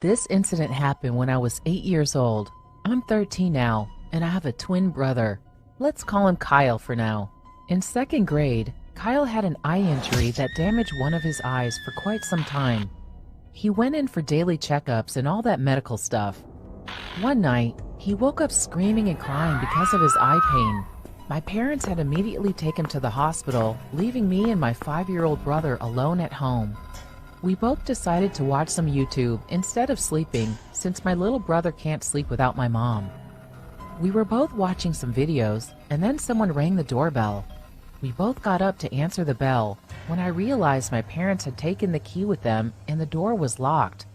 This incident happened when I was 8 years old. I'm 13 now, and I have a twin brother. Let's call him Kyle for now. In second grade, Kyle had an eye injury that damaged one of his eyes for quite some time. He went in for daily checkups and all that medical stuff. One night, he woke up screaming and crying because of his eye pain. My parents had immediately taken him to the hospital, leaving me and my 5-year-old brother alone at home. We both decided to watch some YouTube instead of sleeping, since my little brother can't sleep without my mom. We were both watching some videos, and then someone rang the doorbell. We both got up to answer the bell when I realized my parents had taken the key with them and the door was locked.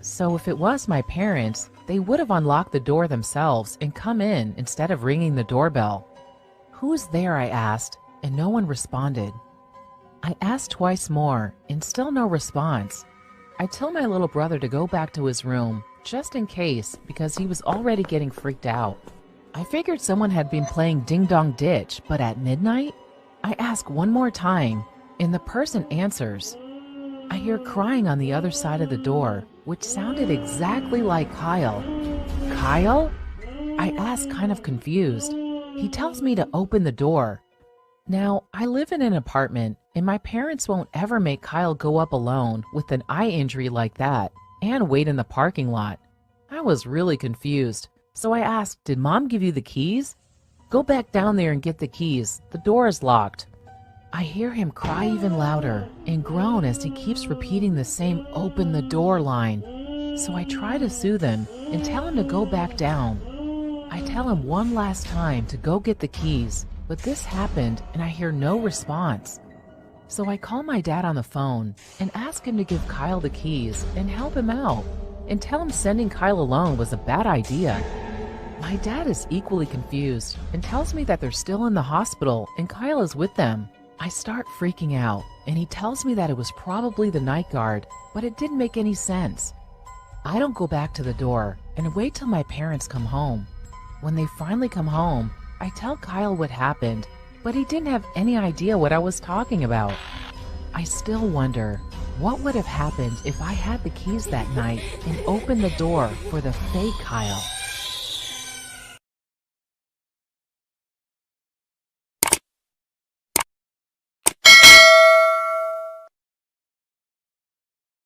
So if it was my parents, they would have unlocked the door themselves and come in instead of ringing the doorbell. "Who's there?" I asked, and no one responded. I asked twice more, and still no response. I told my little brother to go back to his room, just in case, because he was already getting freaked out. I figured someone had been playing Ding Dong Ditch, but at midnight? I ask one more time, and the person answers. I hear crying on the other side of the door, which sounded exactly like Kyle. Kyle? I ask, kind of confused. He tells me to open the door. Now, I live in an apartment, and my parents won't ever make Kyle go up alone with an eye injury like that and wait in the parking lot. I was really confused, so I asked, "Did Mom give you the keys?" "Go back down there and get the keys. The door is locked." I hear him cry even louder and groan as he keeps repeating the same "open the door" line. So I try to soothe him and tell him to go back down. I tell him one last time to go get the keys, but this happened and I hear no response. So I call my dad on the phone and ask him to give Kyle the keys and help him out, and tell him sending Kyle alone was a bad idea. My dad is equally confused and tells me that they're still in the hospital and Kyle is with them. I start freaking out, and he tells me that it was probably the night guard, but it didn't make any sense. I don't go back to the door and wait till my parents come home. When they finally come home, I tell Kyle what happened, but he didn't have any idea what I was talking about. I still wonder, what would have happened if I had the keys that night and opened the door for the fake Kyle?